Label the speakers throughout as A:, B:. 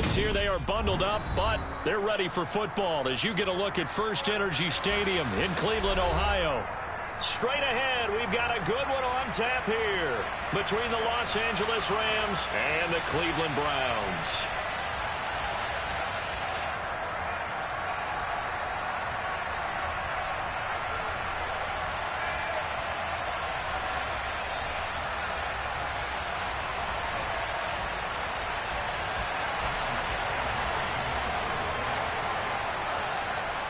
A: Rams here. They are bundled up, but they're ready for football as you get a look at First Energy Stadium in Cleveland, Ohio. Straight ahead, we've got a good one on tap here between the Los Angeles Rams and the Cleveland Browns.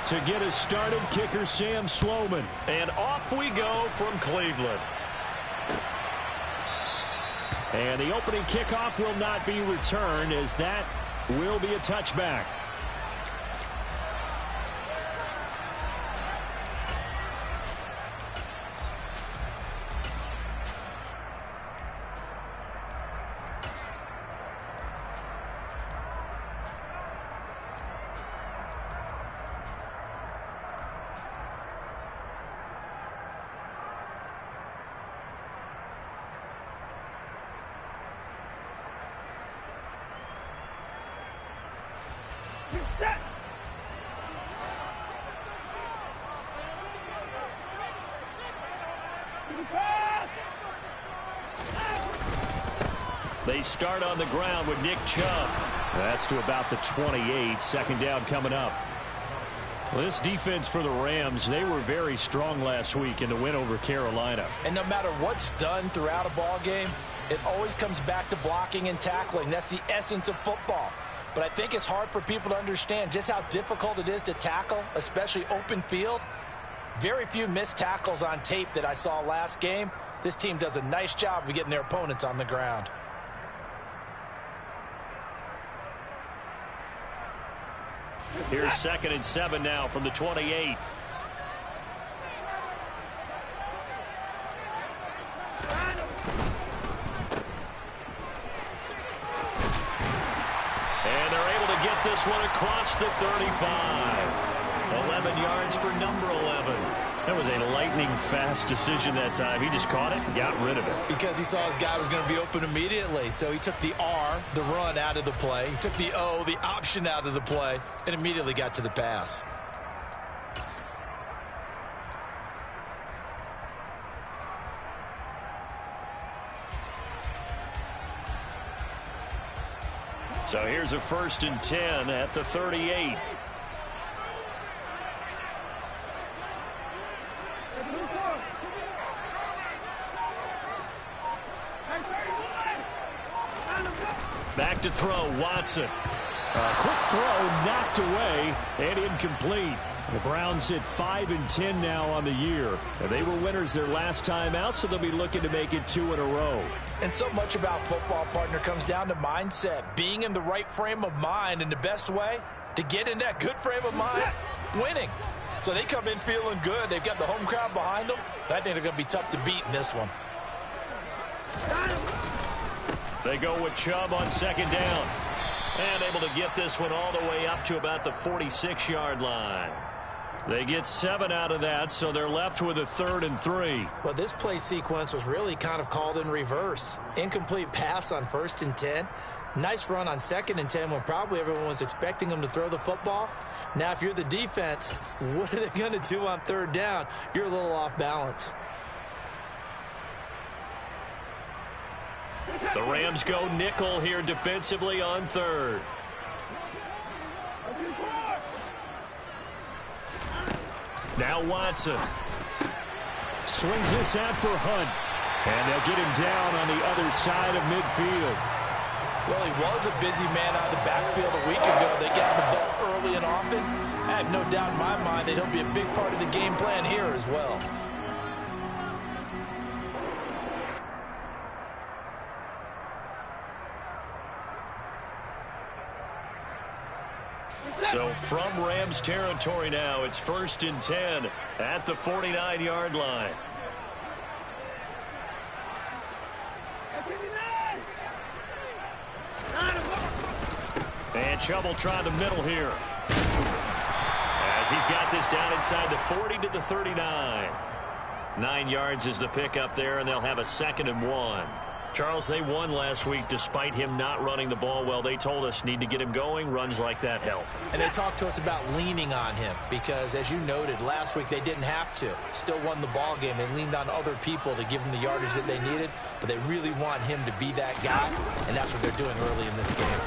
A: To get us started, kicker Sam Sloman. And off we go from Cleveland. And the opening kickoff will not be returned, as that will be a touchback. They start on the ground with Nick Chubb. That's to about the 28. Second down coming up. Well, this defense for the Rams, they were very strong last week in the win over Carolina.
B: And no matter what's done throughout a ball game, it always comes back to blocking and tackling. That's the essence of football. But I think it's hard for people to understand just how difficult it is to tackle, especially open field. Very few missed tackles on tape that I saw last game. This team does a nice job of getting their opponents on the ground.
A: Here's 2nd and 7 now from the 28. And they're able to get this one across the 35. 11 yards for number 11. That was a lightning-fast decision that time. He just caught it and got rid of it.
B: Because he saw his guy was going to be open immediately. So he took the R, the run, out of the play. He took the O, the option, out of the play, and immediately got to the pass.
A: So here's a 1st and 10 at the 38. Back to throw, Watson. Quick throw, knocked away, and incomplete. The Browns hit 5 and 10 now on the year. They were winners their last time out, so they'll be looking to make it 2 in a row.
B: And so much about football, partner, comes down to mindset. Being in the right frame of mind, and the best way to get in that good frame of mind, winning. So they come in feeling good. They've got the home crowd behind them. I think they're going to be tough to beat in this one.
A: They go with Chubb on 2nd down. And able to get this one all the way up to about the 46-yard line. They get 7 out of that, so they're left with a 3rd and 3.
B: Well, this play sequence was really kind of called in reverse. Incomplete pass on 1st and 10. Nice run on 2nd and 10 when probably everyone was expecting them to throw the football. Now, if you're the defense, what are they going to do on 3rd down? You're a little off balance.
A: The Rams go nickel here defensively on 3rd. Now Watson. Swings this out for Hunt. And they'll get him down on the other side of midfield.
B: Well, he was a busy man out of the backfield a week ago. They got the ball early and often. I have no doubt in my mind that he'll be a big part of the game plan here as well.
A: So from Rams territory now, it's 1st and 10 at the 49-yard line. And Chubb will try the middle here. As he's got this down inside the 40 to the 39. 9 yards is the pickup there, and they'll have a 2nd and 1. Charles, they won last week despite him not running the ball well. They told us need to get him going. Runs like that help.
B: And they talked to us about leaning on him because, as you noted, last week they didn't have to. Still won the ball game. They leaned on other people to give them the yardage that they needed, but they really want him to be that guy, and that's what they're doing early in this game.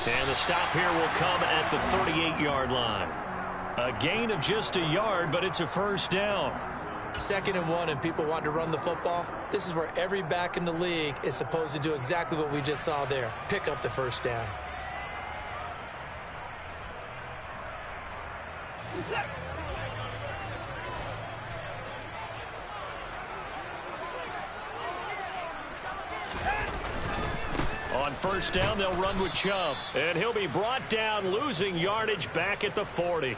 A: And the stop here will come at the 38-yard line. A gain of just a yard, but it's a first down.
B: 2nd and 1, and people want to run the football. This is where every back in the league is supposed to do exactly what we just saw there. Pick up the first down.
A: On first down, they'll run with Chubb. And he'll be brought down, losing yardage back at the 40.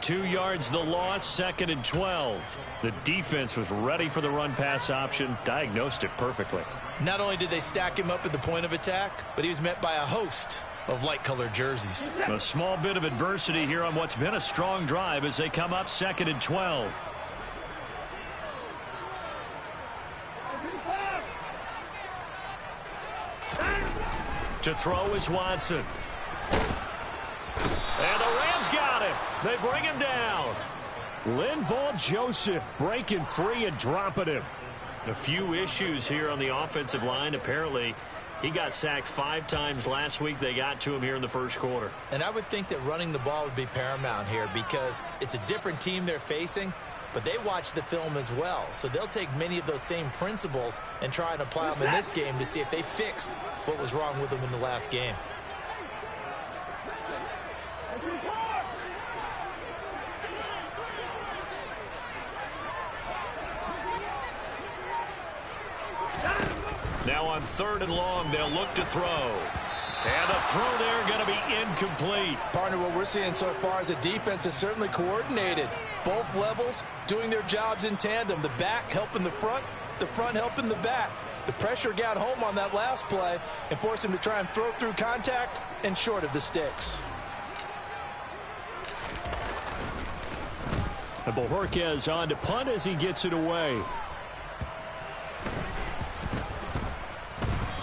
A: 2 yards the loss, 2nd and 12. The defense was ready for the run-pass option, diagnosed it perfectly.
B: Not only did they stack him up at the point of attack, but he was met by a host of light-colored jerseys.
A: A small bit of adversity here on what's been a strong drive as they come up 2nd and 12. To throw is Watson. And the Rams got him. They bring him down. Linval Joseph breaking free and dropping him. A few issues here on the offensive line. Apparently, he got sacked 5 times last week. They got to him here in the first quarter.
B: And I would think that running the ball would be paramount here because it's a different team they're facing, but they watch the film as well. So they'll take many of those same principles and try and apply them in this game to see if they fixed what was wrong with them in the last game.
A: Now on 3rd and long, they'll look to throw. And the throw there going to be incomplete.
B: Partner, what we're seeing so far is the defense is certainly coordinated. Both levels doing their jobs in tandem. The back helping the front helping the back. The pressure got home on that last play and forced him to try and throw through contact and short of the sticks.
A: And Bojorquez on to punt as he gets it away.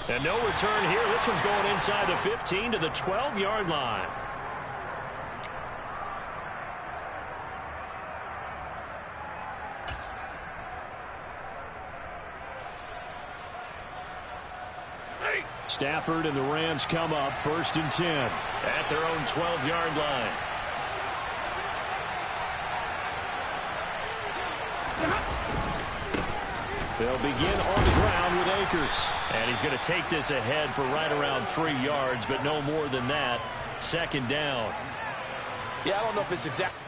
A: And no return here. This one's going inside the 15 to the 12-yard line. Stafford and the Rams come up 1st and 10 at their own 12-yard line. They'll begin on the ground with Akers. And he's going to take this ahead for right around 3 yards, but no more than that. 2nd down.
B: Yeah, I don't know if it's exactly.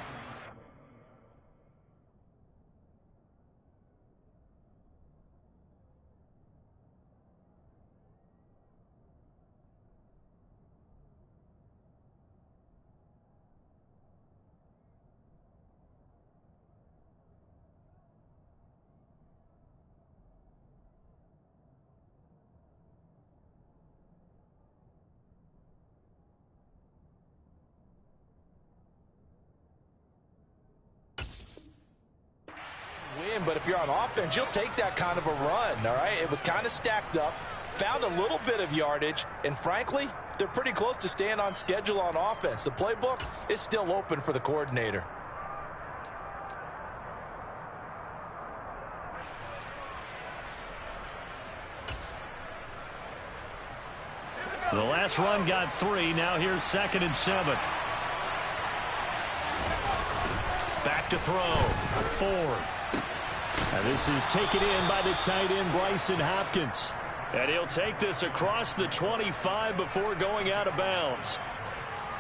B: But if you're on offense, you'll take that kind of a run, all right? It was kind of stacked up, found a little bit of yardage, and frankly, they're pretty close to staying on schedule on offense. The playbook is still open for the coordinator.
A: The last run got 3. Now here's 2nd and 7. Back to throw. Ford. And this is taken in by the tight end, Bryson Hopkins. And he'll take this across the 25 before going out of bounds.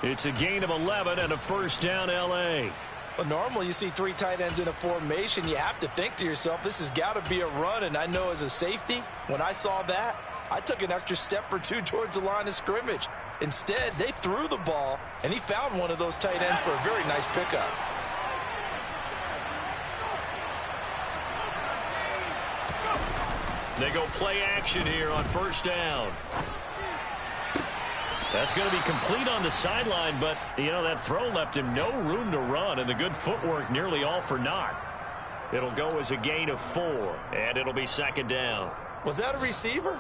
A: It's a gain of 11 and a first down, L.A.
B: Well, normally you see 3 tight ends in a formation. You have to think to yourself, this has got to be a run. And I know as a safety, when I saw that, I took an extra step or 2 towards the line of scrimmage. Instead, they threw the ball, and he found one of those tight ends for a very nice pickup.
A: They go play action here on first down. That's going to be complete on the sideline, but, you know, that throw left him no room to run, and the good footwork nearly all for naught. It'll go as a gain of 4, and it'll be 2nd down.
B: Was that a receiver?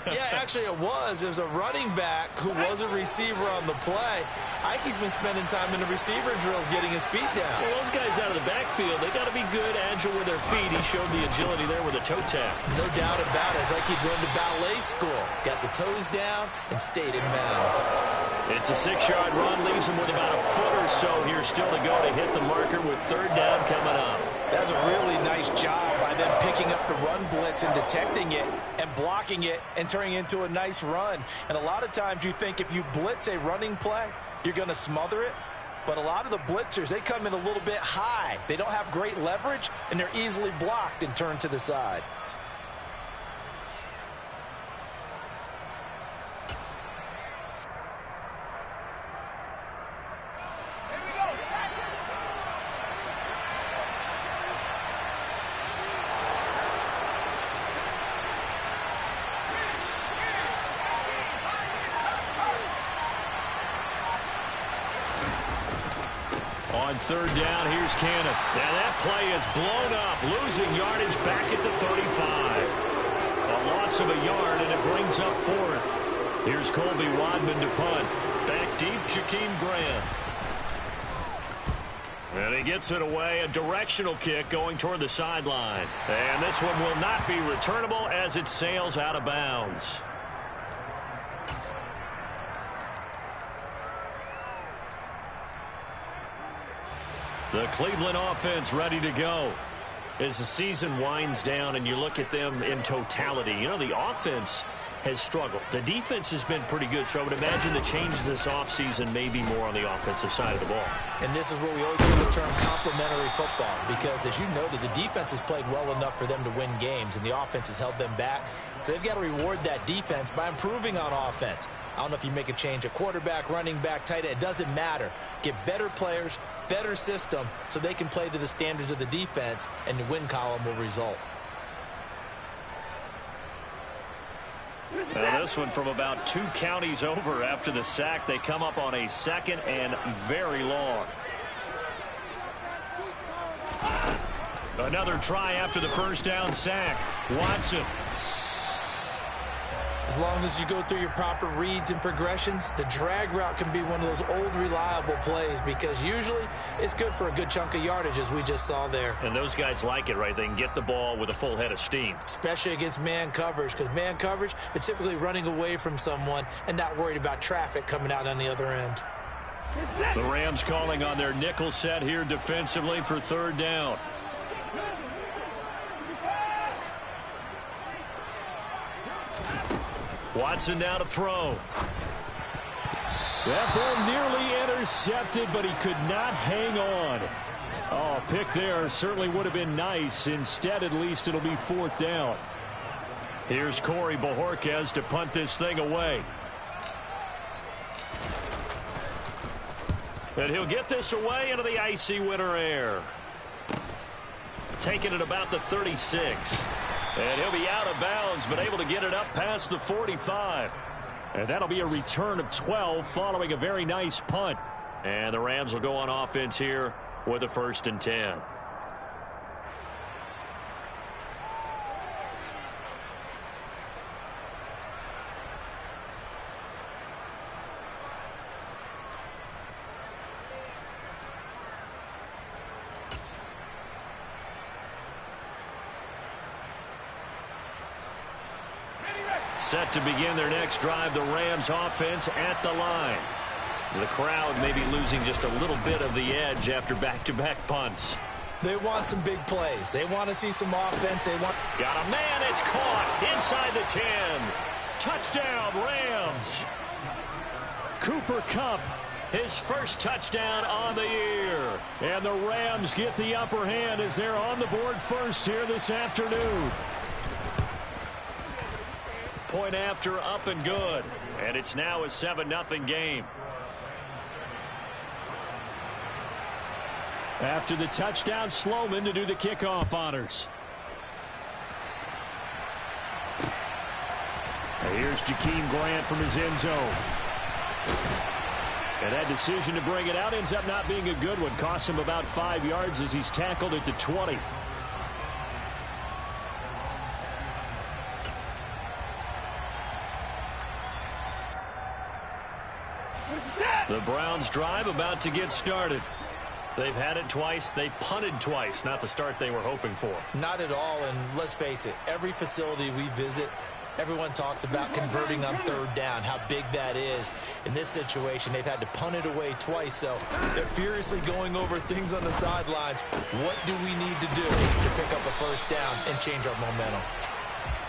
B: Yeah, actually it was. It was a running back who was a receiver on the play. Ike's been spending time in the receiver drills getting his feet down.
A: Well, those guys out of the backfield, they got to be good, agile with their feet. He showed the agility there with a toe tap.
B: No doubt about it. It's like he'd run to ballet school. Got the toes down and stayed in bounds.
A: It's a 6-yard run, leaves him with about a foot or so here still to go to hit the marker with 3rd down coming up.
B: That's a really nice job by them picking up the run blitz and detecting it and blocking it and turning it into a nice run. And a lot of times you think if you blitz a running play, you're going to smother it. But a lot of the blitzers, they come in a little bit high. They don't have great leverage, and they're easily blocked and turned to the side.
A: On 3rd down, here's Cannon. Now that play is blown up, losing yardage back at the 35. A loss of a yard, and it brings up 4th. Here's Colby Wadman to punt. Back deep, Jakeem Grant. And he gets it away, a directional kick going toward the sideline. And this one will not be returnable as it sails out of bounds. The Cleveland offense ready to go. As the season winds down and you look at them in totality, you know, the offense has struggled. The defense has been pretty good, so I would imagine the changes this offseason may be more on the offensive side of the ball.
B: And this is where we always use the term complementary football, because as you noted, the defense has played well enough for them to win games, and the offense has held them back. So they've got to reward that defense by improving on offense. I don't know if you make a change at quarterback, running back, tight end. It doesn't matter. Get better players, better system, so they can play to the standards of the defense, and the win column will result.
A: Now this one from about 2 counties over after the sack. They come up on a 2nd and very long. Another try after the 1st down sack. Watson.
B: As long as you go through your proper reads and progressions, the drag route can be one of those old reliable plays, because usually it's good for a good chunk of yardage, as we just saw there.
A: And those guys like it, right? They can get the ball with a full head of steam.
B: Especially against man coverage, because man coverage, they're typically running away from someone and not worried about traffic coming out on the other end.
A: The Rams calling on their nickel set here defensively for 3rd down. Watson now to throw. That ball nearly intercepted, but he could not hang on. Oh, pick there certainly would have been nice. Instead, at least it'll be 4th down. Here's Corey Bojorquez to punt this thing away. And he'll get this away into the icy winter air. Taking it about the 36. And he'll be out of bounds, but able to get it up past the 45. And that'll be a return of 12 following a very nice punt. And the Rams will go on offense here with a 1st and 10. Set to begin their next drive, the Rams offense at the line. The crowd may be losing just a little bit of the edge after back-to-back punts.
B: They want some big plays. They want to see some offense. They want.
A: Got a man, it's caught inside the 10. Touchdown, Rams. Cooper Kupp, his first touchdown on the year. And the Rams get the upper hand as they're on the board first here this afternoon. Point after, up and good. And it's now a 7-0 game. After the touchdown, Sloman to do the kickoff honors. Here's Jakeem Grant from his end zone. And that decision to bring it out ends up not being a good one. Costs him about 5 yards as he's tackled at the 20. Browns drive about to get started. They've had it twice. They've punted twice. Not the start they were hoping for.
B: Not at all, and let's face it, every facility we visit, everyone talks about converting on third down, how big that is. In this situation, they've had to punt it away twice, so they're furiously going over things on the sidelines. What do we need to do to pick up a first down and change our momentum?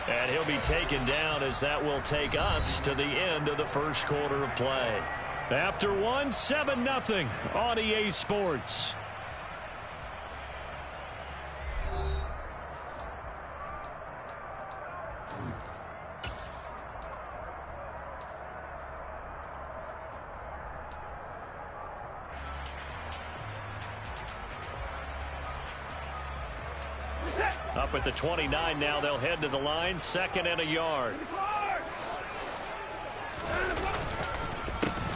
A: And he'll be taken down as that will take us to the end of the first quarter of play. After one, 7-0 on EA Sports. Up at the 29 now, they'll head to the line, 2nd and a yard.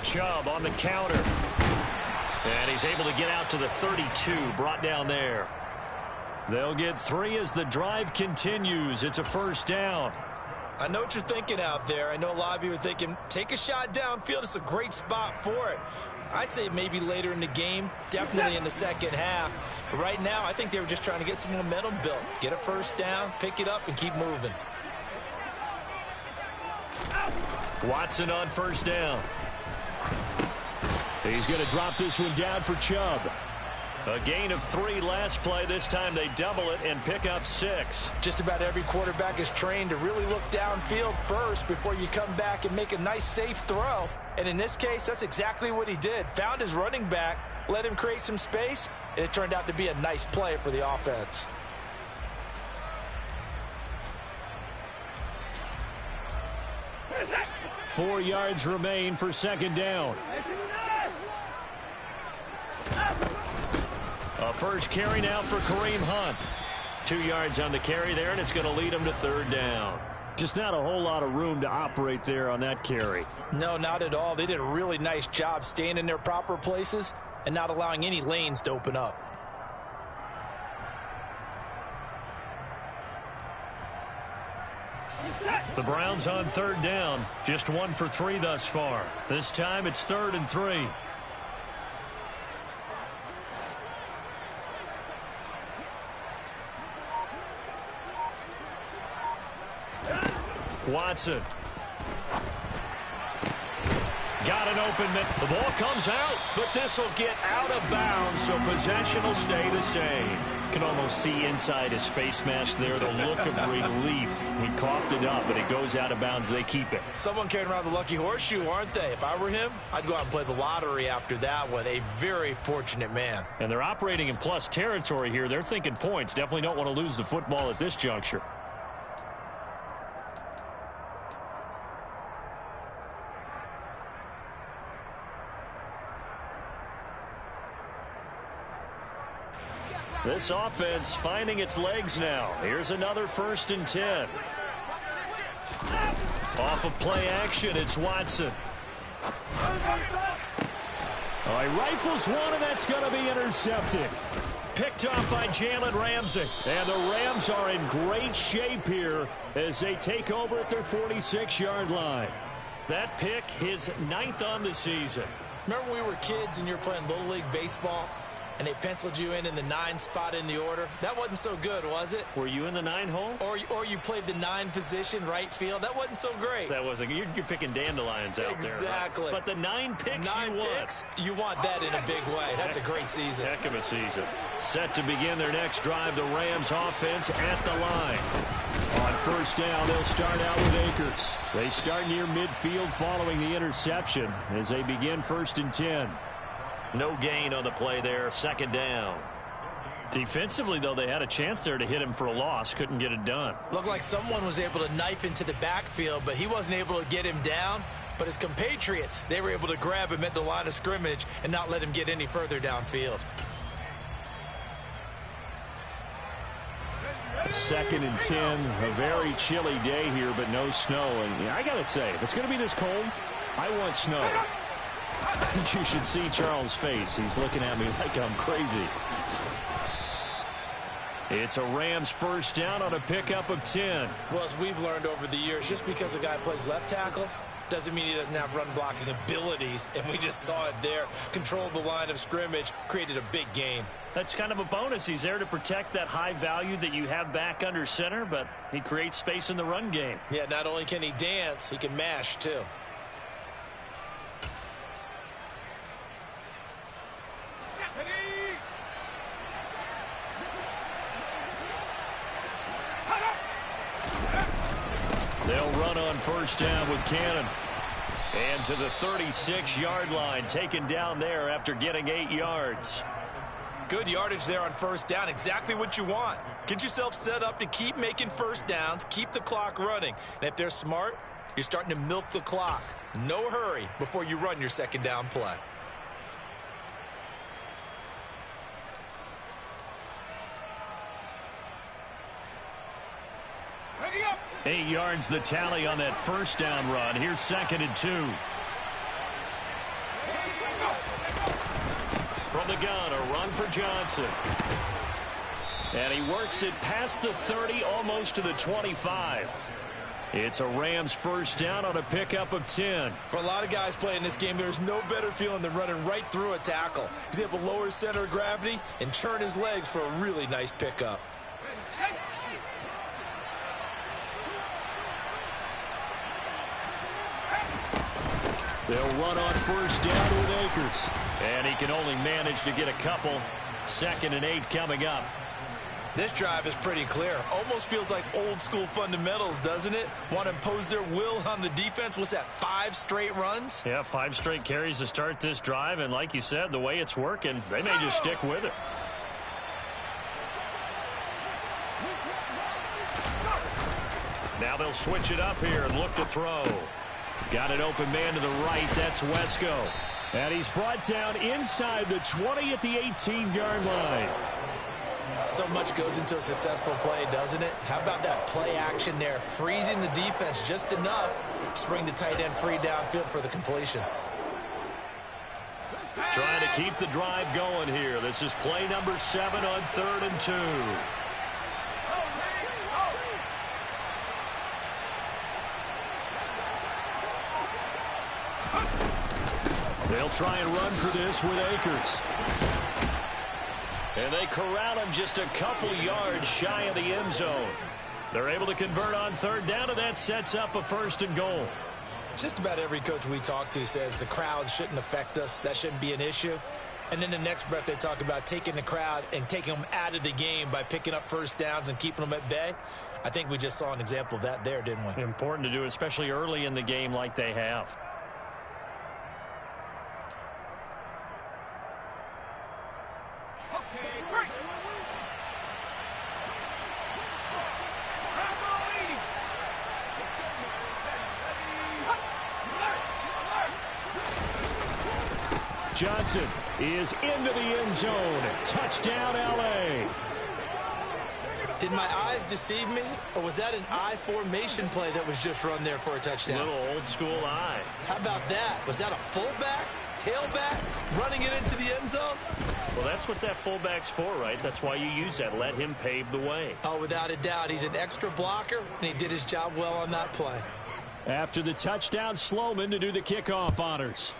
A: Chubb on the counter. And he's able to get out to the 32, brought down there. They'll get 3 as the drive continues. It's a first down.
B: I know what you're thinking out there. I know a lot of you are thinking, take a shot downfield. It's a great spot for it. I'd say maybe later in the game, definitely in the second half. But right now, I think they were just trying to get some momentum built. Get a first down, pick it up, and keep moving.
A: Watson on first down. He's going to drop this one down for Chubb. A gain of 3 last play. This time they double it and pick up 6.
B: Just about every quarterback is trained to really look downfield first before you come back and make a nice, safe throw. And in this case, that's exactly what he did. Found his running back, let him create some space, and it turned out to be a nice play for the offense.
A: Four yards remain for second down. A first carry now for Kareem Hunt. 2 yards on the carry there, and it's going to lead him to third down. Just not a whole lot of room to operate there on that carry.
B: No, not at all. They did a really nice job staying in their proper places and not allowing any lanes to open up.
A: The Browns on third down. Just 1 for 3 thus far. This time it's 3rd and 3. Watson. Got an open man. The ball comes out, but this will get out of bounds, so possession will stay the same. Can almost see inside his face mask there the look of relief. He coughed it up, but it goes out of bounds. They keep it.
B: Someone carrying around the lucky horseshoe, aren't they? If I were him, I'd go out and play the lottery after that one. A very fortunate man.
A: And they're operating in plus territory here. They're thinking points. Definitely don't want to lose the football at this juncture. This offense finding its legs now. Here's another 1st and 10. Off of play action, it's Watson. Oh, he rifles one, and that's going to be intercepted. Picked off by Jalen Ramsey. And the Rams are in great shape here as they take over at their 46-yard line. That pick, his 9th on the season.
B: Remember when we were kids and you were playing Little League Baseball? And they penciled you in the 9 spot in the order. That wasn't so good, was it?
A: Were you in the 9 hole?
B: Or you played the 9 position, right field. That wasn't so great.
A: That wasn't. You're picking dandelions out there.
B: Exactly.
A: Right? But the 9 picks
B: 9
A: you
B: picks, you want that in a big way. That's a great season.
A: Heck of a season. Set to begin their next drive, the Rams offense at the line. On first down, they'll start out with Akers. They start near midfield following the interception as they begin 1st and 10. No gain on the play there, 2nd down. Defensively, though, they had a chance there to hit him for a loss. Couldn't get it done.
B: Looked like someone was able to knife into the backfield, but he wasn't able to get him down. But his compatriots, they were able to grab him at the line of scrimmage and not let him get any further downfield.
A: 2nd and 10. A very chilly day here, but no snow. And yeah, I got to say, if it's going to be this cold, I want snow. You should see Charles' face. He's looking at me like I'm crazy. It's a Rams first down on a pickup of 10.
B: Well, as we've learned over the years, just because a guy plays left tackle doesn't mean he doesn't have run-blocking abilities, and we just saw it there. Controlled the line of scrimmage, created a big gain.
A: That's kind of a bonus. He's there to protect that high value that you have back under center, but he creates space in the run game.
B: Yeah, not only can he dance, he can mash, too.
A: They'll run on first down with Cannon. And to the 36-yard line, taken down there after getting 8 yards.
B: Good yardage there on first down. Exactly what you want. Get yourself set up to keep making first downs, keep the clock running. And if they're smart, you're starting to milk the clock. No hurry before you run your second down play.
A: Ready up. 8 yards the tally on that first down run. Here's 2nd and 2. From the gun, a run for Johnson. And he works it past the 30, almost to the 25. It's a Rams first down on a pickup of 10.
B: For a lot of guys playing this game, there's no better feeling than running right through a tackle. He's able to lower his center of gravity and churn his legs for a really nice pickup.
A: They'll run on first down with Akers. And he can only manage to get a couple. 2nd and 8 coming up.
B: This drive is pretty clear. Almost feels like old school fundamentals, doesn't it? Want to impose their will on the defense. What's that, 5 straight runs?
A: Yeah, 5 straight carries to start this drive. And like you said, the way it's working, they may just stick with it. Now they'll switch it up here and look to throw. Got an open man to the right. That's Wesco. And he's brought down inside the 20 at the 18-yard line.
B: So much goes into a successful play, doesn't it? How about that play action there? Freezing the defense just enough to bring the tight end free downfield for the completion.
A: Trying to keep the drive going here. This is play number 7 on 3rd and 2. They'll try and run for this with Akers. And they corral him just a couple yards shy of the end zone. They're able to convert on 3rd down, and that sets up a 1st and goal.
B: Just about every coach we talk to says the crowd shouldn't affect us. That shouldn't be an issue. And then the next breath they talk about taking the crowd and taking them out of the game by picking up first downs and keeping them at bay. I think we just saw an example of that there, didn't we?
A: Important to do, especially early in the game like they have. Johnson is into the end zone. Touchdown, L.A.
B: Did my eyes deceive me, or was that an I formation play that was just run there for a touchdown?
A: Little old school eye.
B: How about that? Was that a fullback, tailback, running it into the end zone?
A: Well, that's what that fullback's for, right? That's why you use that. Let him pave the way.
B: Oh, without a doubt. He's an extra blocker, and he did his job well on that play.
A: After the touchdown, Sloman to do the kickoff honors.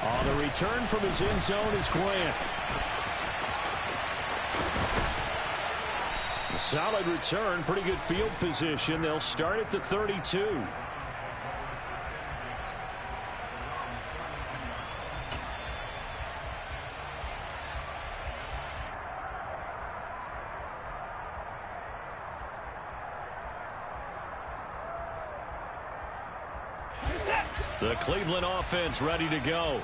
A: On the return from his end zone is Grant. A solid return, pretty good field position. They'll start at the 32. The Cleveland offense ready to go.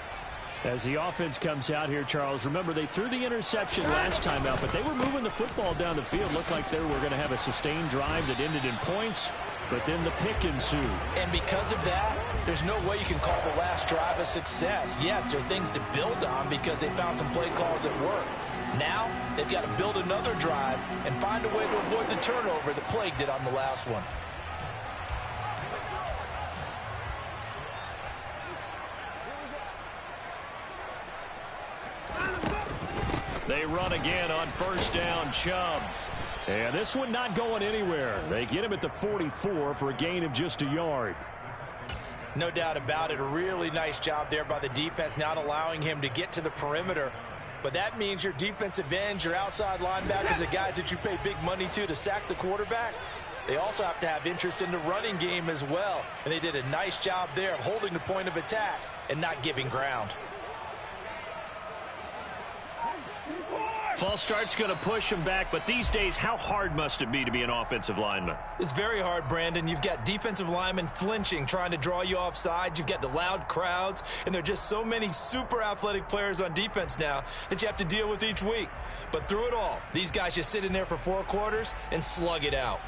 A: As the offense comes out here, Charles, remember they threw the interception last time out, but they were moving the football down the field. Looked like they were going to have a sustained drive that ended in points, but then the pick ensued.
B: And because of that, there's no way you can call the last drive a success. Yes, there are things to build on because they found some play calls that work. Now, they've got to build another drive and find a way to avoid the turnover that plagued it on the last one.
A: They run again on first down. Chubb. And this one not going anywhere. They get him at the 44 for a gain of just a yard.
B: No doubt about it. A really nice job there by the defense, not allowing him to get to the perimeter. But that means your defensive ends, your outside linebackers, the guys that you pay big money to sack the quarterback, they also have to have interest in the running game as well. And they did a nice job there of holding the point of attack and not giving ground.
A: False start's going to push him back, but these days, how hard must it be to be an offensive lineman?
B: It's very hard, Brandon. You've got defensive linemen flinching, trying to draw you offside. You've got the loud crowds, and there are just so many super athletic players on defense now that you have to deal with each week. But through it all, these guys just sit in there for 4 quarters and slug it out.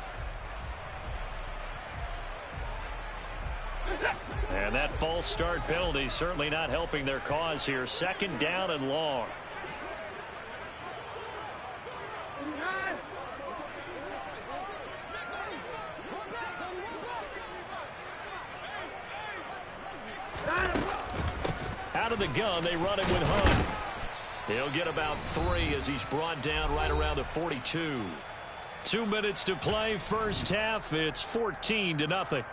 A: And that false start penalty certainly not helping their cause here. 2nd down and long. Out of the gun, they run him with Hunt. He'll get about 3 as he's brought down right around the 42. 2 minutes to play, first half. It's 14-0.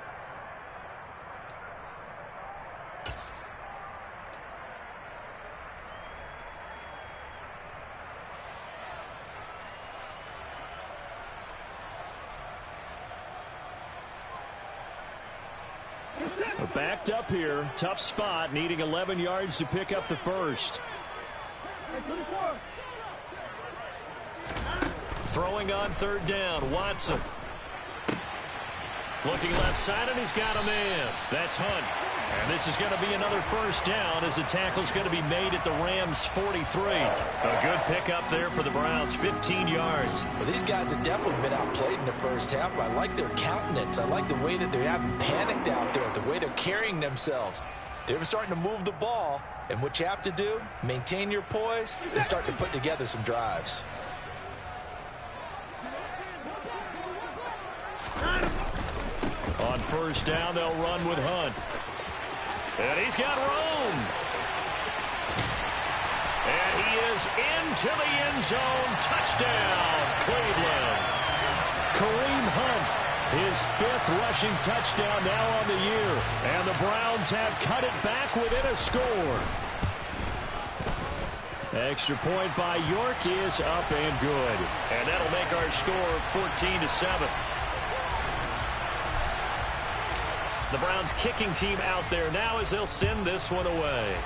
A: Backed up here. Tough spot. Needing 11 yards to pick up the first. Throwing on 3rd down. Watson. Looking left side, and he's got a man. That's Hunt. And this is going to be another first down as the tackle's going to be made at the Rams' 43. A good pickup there for the Browns, 15 yards.
B: Well, these guys have definitely been outplayed in the first half. I like their countenance. I like the way that they haven't panicked out there, the way they're carrying themselves. They're starting to move the ball, and what you have to do, maintain your poise and start to put together some drives.
A: On first down, they'll run with Hunt. And he's got room. And he is into the end zone. Touchdown, Cleveland. Kareem Hunt, his 5th rushing touchdown now on the year. And the Browns have cut it back within a score. Extra point by York is up and good. And that'll make our score 14-7. The Browns kicking team out there now as they'll send this one away.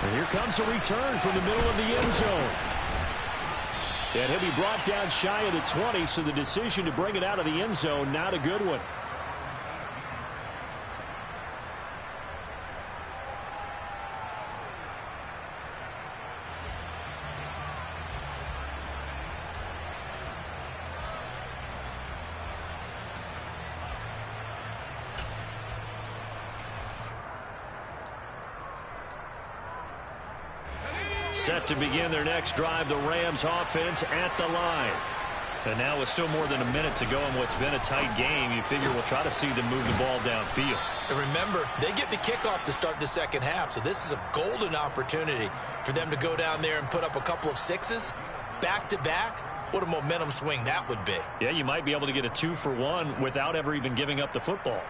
A: And here comes a return from the middle of the end zone. And he'll be brought down shy of the 20, so the decision to bring it out of the end zone, not a good one. Set to begin their next drive, the Rams offense at the line. And now with still more than a minute to go in what's been a tight game, you figure we'll try to see them move the ball downfield.
B: And remember, they get the kickoff to start the second half, so this is a golden opportunity for them to go down there and put up a couple of 6s back-to-back. What a momentum swing that would be.
A: Yeah, you might be able to get a 2-for-1 without ever even giving up the football.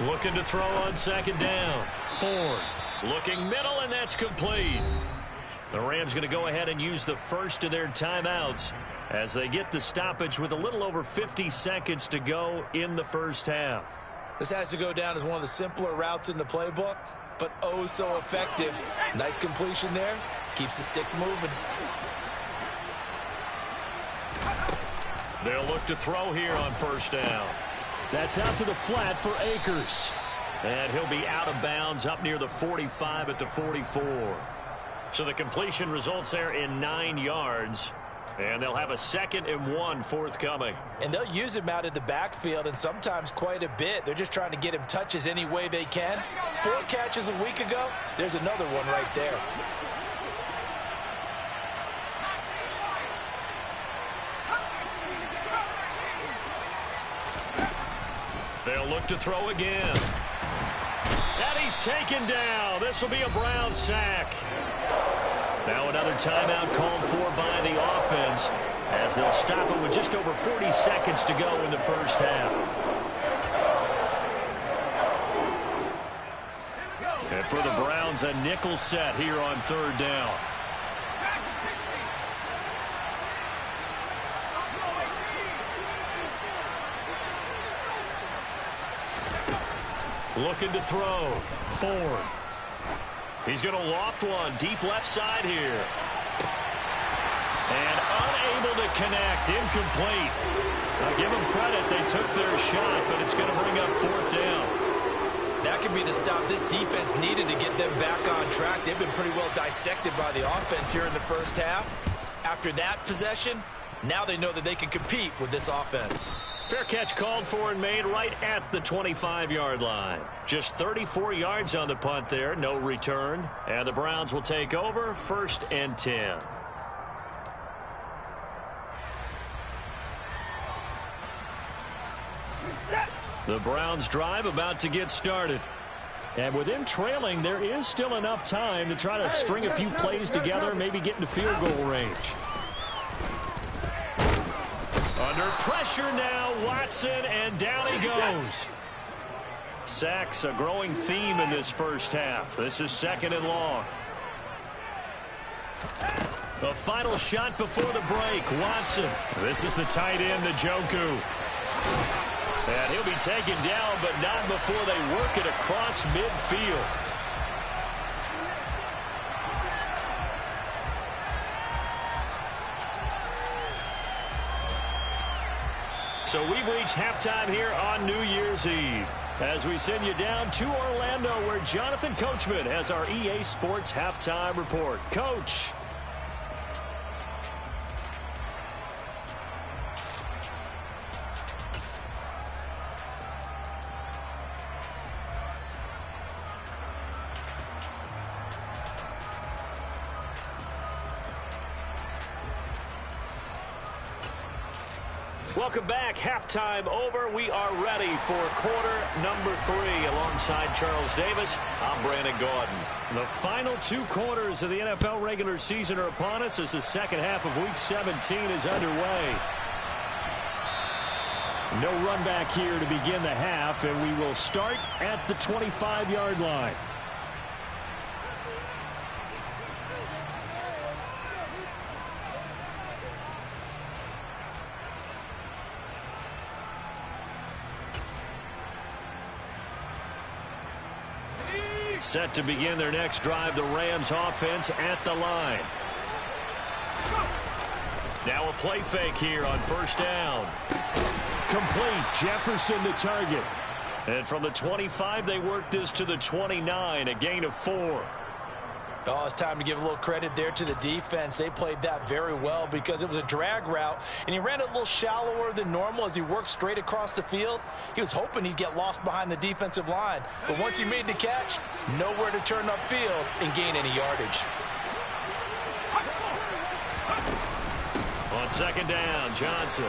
A: Looking to throw on 2nd down. Ford looking middle, and that's complete. The Rams going to go ahead and use the first of their timeouts as they get the stoppage with a little over 50 seconds to go in the first half.
B: This has to go down as one of the simpler routes in the playbook, but oh so effective. Nice completion there. Keeps the sticks moving.
A: They'll look to throw here on first down. That's out to the flat for Akers. And he'll be out of bounds up near the 45 at the 44. So the completion results there in 9 yards. And they'll have a 2nd and 1 forthcoming.
B: And they'll use him out in the backfield, and sometimes quite a bit. They're just trying to get him touches any way they can. 4 catches a week ago. There's another one right there.
A: back to throw again. And he's taken down. This will be a Brown sack. Now another timeout called for by the offense, as they'll stop it with just over 40 seconds to go in the first half. And for the Browns, a nickel set here on third down. Looking to throw. Ford. He's going to loft one deep left side here. And unable to connect. Incomplete. I'll give them credit. They took their shot, but it's going to bring up fourth down.
B: That could be the stop this defense needed to get them back on track. They've been pretty well dissected by the offense here in the first half. After that possession, now they know that they can compete with this offense.
A: Fair catch called for and made right at the 25-yard line. Just 34 yards on the punt there, no return. And the Browns will take over, 1st and 10. The Browns drive about to get started. And with them trailing, there is still enough time to try to string a few plays together, maybe get into field goal range. Under pressure now, Watson, and down he goes. Sacks a growing theme in this first half. This is 2nd and long. The final shot before the break, Watson. This is the tight end, Njoku. And he'll be taken down, but not before they work it across midfield. So we've reached halftime here on New Year's Eve, as we send you down to Orlando, where Jonathan Coachman has our EA Sports Halftime Report. Coach. Welcome back. Halftime over. We are ready for quarter number 3. Alongside Charles Davis, I'm Brandon Gordon. The final 2 quarters of the NFL regular season are upon us as the second half of Week 17 is underway. No run back here to begin the half, and we will start at the 25-yard line. Set to begin their next drive, the Rams offense at the line. Now a play fake here on first down. Complete. Jefferson the target. And from the 25, they work this to the 29, a gain of 4.
B: Oh, it's time to give a little credit there to the defense. They played that very well because it was a drag route, and he ran it a little shallower than normal as he worked straight across the field. He was hoping he'd get lost behind the defensive line, but once he made the catch, nowhere to turn upfield and gain any yardage.
A: On second down, Johnson.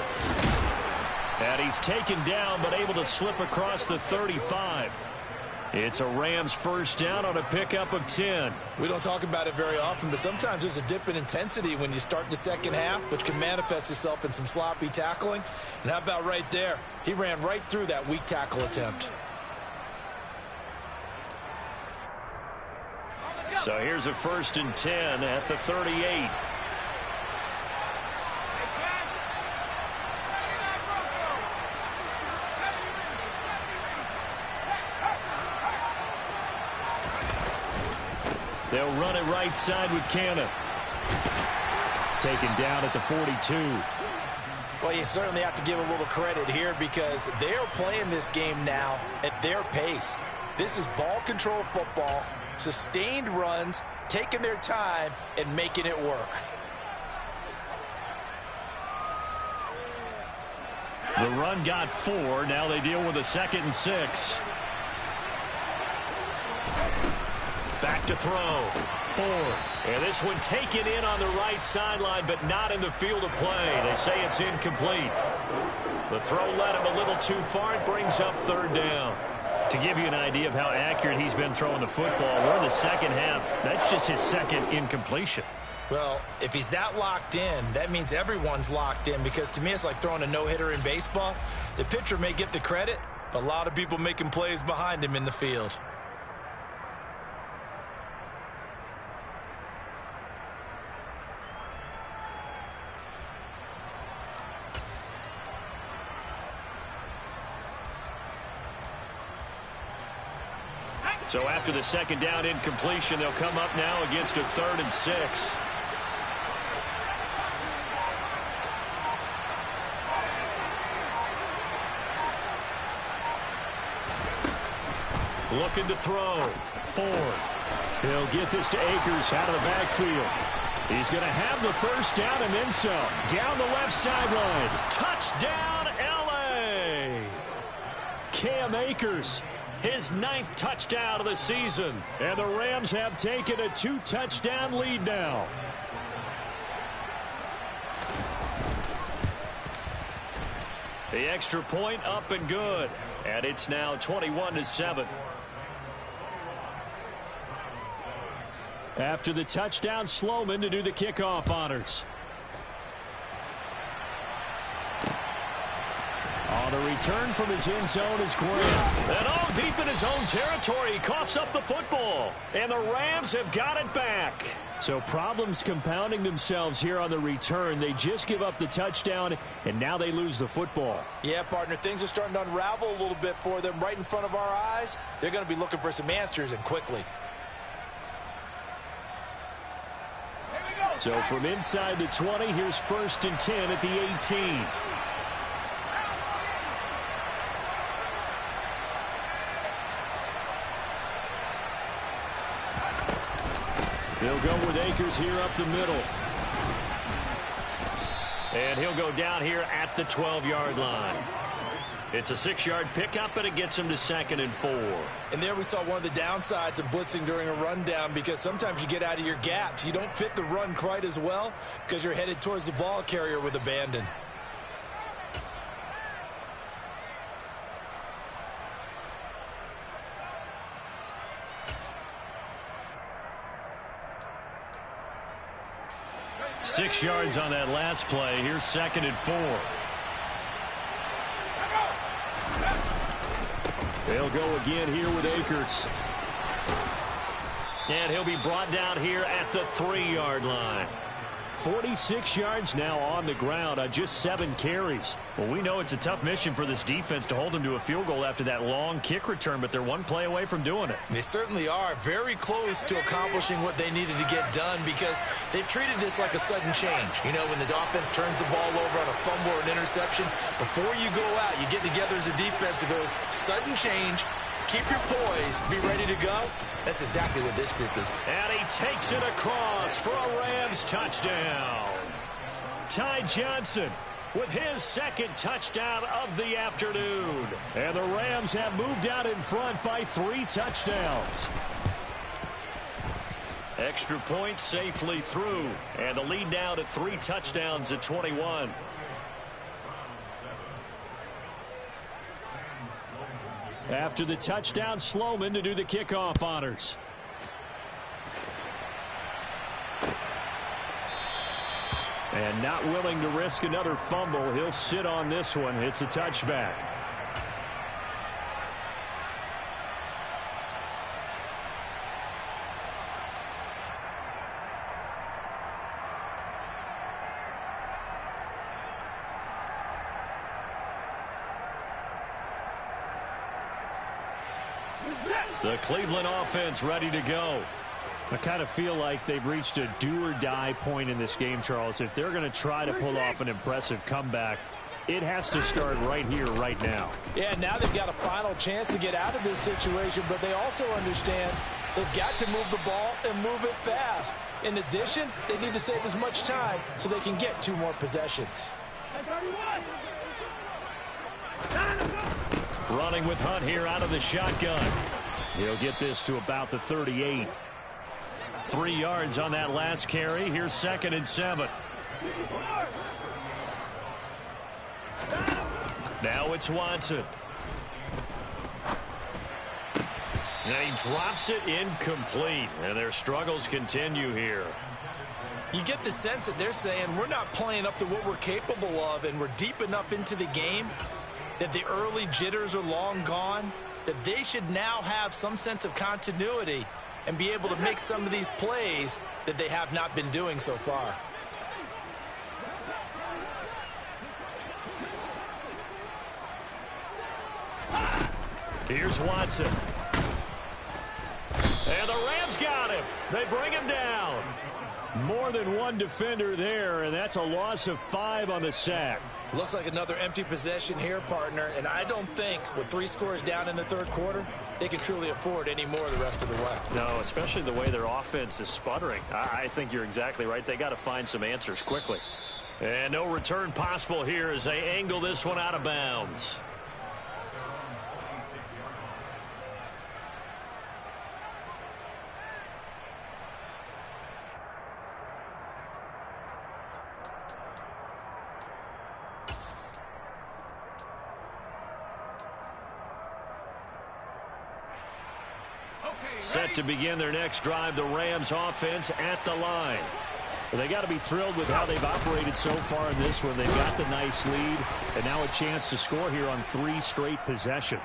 A: And he's taken down, but able to slip across the 35. It's a Rams first down on a pickup of 10.
B: We don't talk about it very often, but sometimes there's a dip in intensity when you start the second half, which can manifest itself in some sloppy tackling. And how about right there? He ran right through that weak tackle attempt.
A: So here's a 1st and 10 at the 38. They'll run it right side with Cannon. Taken down at the 42.
B: Well, you certainly have to give a little credit here because they're playing this game now at their pace. This is ball control football, sustained runs, taking their time and making it work.
A: The run got 4. Now they deal with a 2nd and 6. Back to throw. 4. And this one taken in on the right sideline, but not in the field of play. They say it's incomplete. The throw led him a little too far. It brings up third down. To give you an idea of how accurate he's been throwing the football, we're in the second half. That's just his second incompletion.
B: Well, if he's that locked in, that means everyone's locked in, because to me it's like throwing a no-hitter in baseball. The pitcher may get the credit, but a lot of people making plays behind him in the field.
A: So after the second down incompletion, they'll come up now against a 3rd and 6. Looking to throw. Ford. He'll get this to Akers out of the backfield. He's going to have the first down and then some. Down the left sideline. Touchdown, L.A. Cam Akers. His 9th touchdown of the season. And the Rams have taken a 2-touchdown lead now. The extra point up and good. And it's now 21-7. After the touchdown, Sloman to do the kickoff honors. On the return from his end zone is Graham. And all deep in his own territory, he coughs up the football. And the Rams have got it back. So problems compounding themselves here on the return. They just give up the touchdown, and now they lose the football.
B: Yeah, partner, things are starting to unravel a little bit for them right in front of our eyes. They're going to be looking for some answers, and quickly.
A: So from inside the 20, here's 1st and 10 at the 18. They'll go with Akers here up the middle. And he'll go down here at the 12-yard line. It's a 6-yard pickup, and it gets him to 2nd and 4.
B: And there we saw one of the downsides of blitzing during a rundown, because sometimes you get out of your gaps. You don't fit the run quite as well because you're headed towards the ball carrier with abandon.
A: Six yards on that last play. Here's 2nd and 4. They'll go again here with Akers. And he'll be brought down here at the 3-yard line. 46 yards now on the ground on just 7 carries. Well, we know it's a tough mission for this defense to hold them to a field goal after that long kick return, but they're one play away from doing it.
B: They certainly are very close to accomplishing what they needed to get done, because they've treated this like a sudden change. You know, when the offense turns the ball over on a fumble or an interception, before you go out, you get together as a defense and go, sudden change, keep your poise, be ready to go. That's exactly what this group is.
A: And he takes it across for a Rams touchdown. Ty Johnson with his 2nd touchdown of the afternoon. And the Rams have moved out in front by 3 touchdowns. Extra point safely through. And the lead now to 3 touchdowns at 21. After the touchdown, Sloman to do the kickoff honors. And not willing to risk another fumble, he'll sit on this one. It's a touchback. The Cleveland offense ready to go. I kind of feel like they've reached a do-or-die point in this game, Charles. If they're going to try to pull off an impressive comeback, it has to start right here, right now.
B: Yeah, now they've got a final chance to get out of this situation, but they also understand they've got to move the ball and move it fast. In addition, they need to save as much time so they can get 2 more possessions.
A: Running with Hunt here out of the shotgun. He'll get this to about the 38. 3 yards on that last carry. Here's 2nd and 7. Now it's Watson. And he drops it incomplete. And their struggles continue here.
B: You get the sense that they're saying we're not playing up to what we're capable of, and we're deep enough into the game that the early jitters are long gone, that they should now have some sense of continuity and be able to make some of these plays that they have not been doing so far.
A: Here's Watson. And the Rams got him. They bring him down. More than one defender there, and that's a loss of 5 on the sack.
B: Looks like another empty possession here, partner, and I don't think with 3 scores down in the third quarter, they can truly afford any more the rest of the way.
A: No, especially the way their offense is sputtering. I think you're exactly right. They got to find some answers quickly. And no return possible here as they angle this one out of bounds. Set to begin their next drive, the Rams offense at the line. They got to be thrilled with how they've operated so far in this one. They've got the nice lead, and now a chance to score here on 3 straight possessions.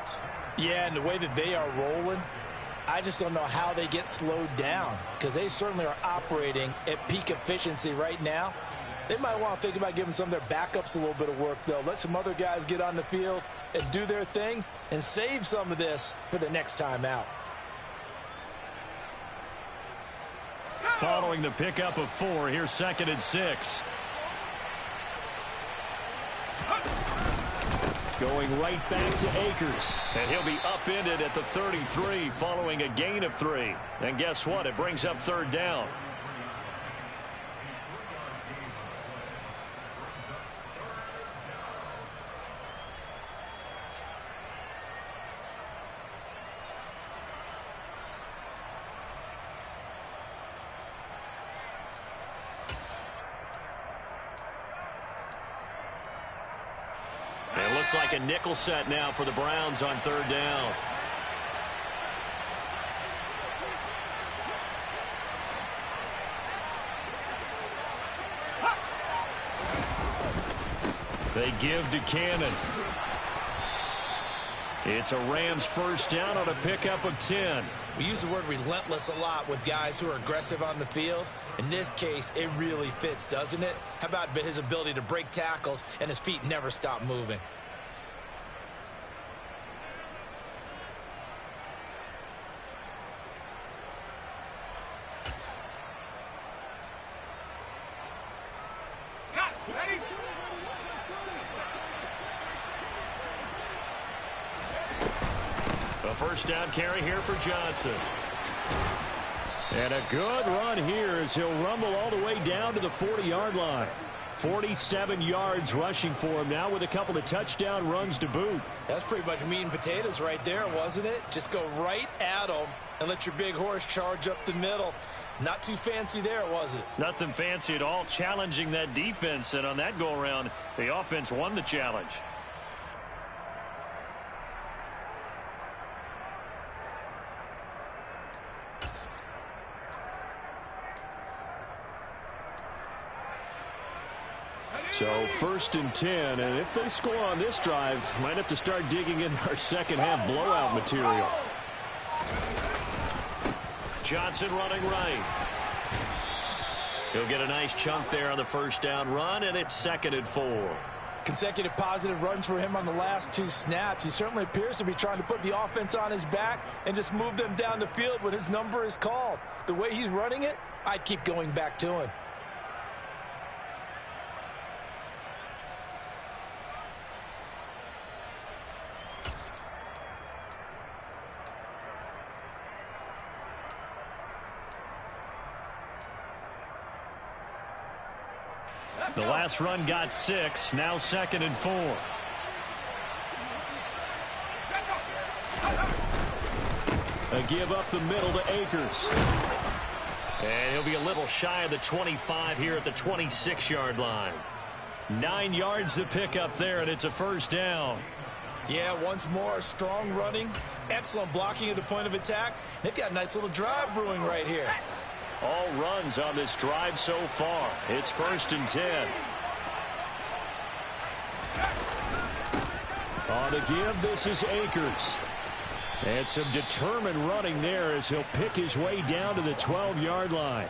B: Yeah, and the way that they are rolling, I just don't know how they get slowed down, because they certainly are operating at peak efficiency right now. They might want to think about giving some of their backups a little bit of work, though. Let some other guys get on the field and do their thing and save some of this for the next time out.
A: Following the pickup of 4, here's 2nd and 6. Going right back to Akers. And he'll be upended at the 33 following a gain of 3. And guess what? It brings up 3rd down. It looks like a nickel set now for the Browns on 3rd down. They give to Cannon. It's a Rams 1st down on a pickup of 10.
B: We use the word relentless a lot with guys who are aggressive on the field. In this case, it really fits, doesn't it? How about his ability to break tackles and his feet never stop moving?
A: A 1st down carry here for Johnson. And a good run here as he'll rumble all the way down to the 40-yard line. 47 yards rushing for him now with a couple of touchdown runs to boot.
B: That's pretty much meat and potatoes right there, wasn't it? Just go right at him and let your big horse charge up the middle. Not too fancy there, was it?
A: Nothing fancy at all, challenging that defense. And on that go-around, the offense won the challenge. So 1st and 10, and if they score on this drive, might have to start digging in our second-half blowout material. Johnson running right. He'll get a nice chunk there on the 1st down run, and it's 2nd and 4.
B: Consecutive positive runs for him on the last 2 snaps. He certainly appears to be trying to put the offense on his back and just move them down the field when his number is called. The way he's running it, I'd keep going back to him.
A: The last run got 6. Now 2nd and 4. A give up the middle to Akers. And he'll be a little shy of the 25 here at the 26-yard line. 9 yards to pick up there, and it's a first down.
B: Yeah, once more, strong running, excellent blocking at the point of attack. They've got a nice little drive brewing right here.
A: All runs on this drive so far. It's 1st and 10. On the give, this is Akers. And some determined running there as he'll pick his way down to the 12-yard line.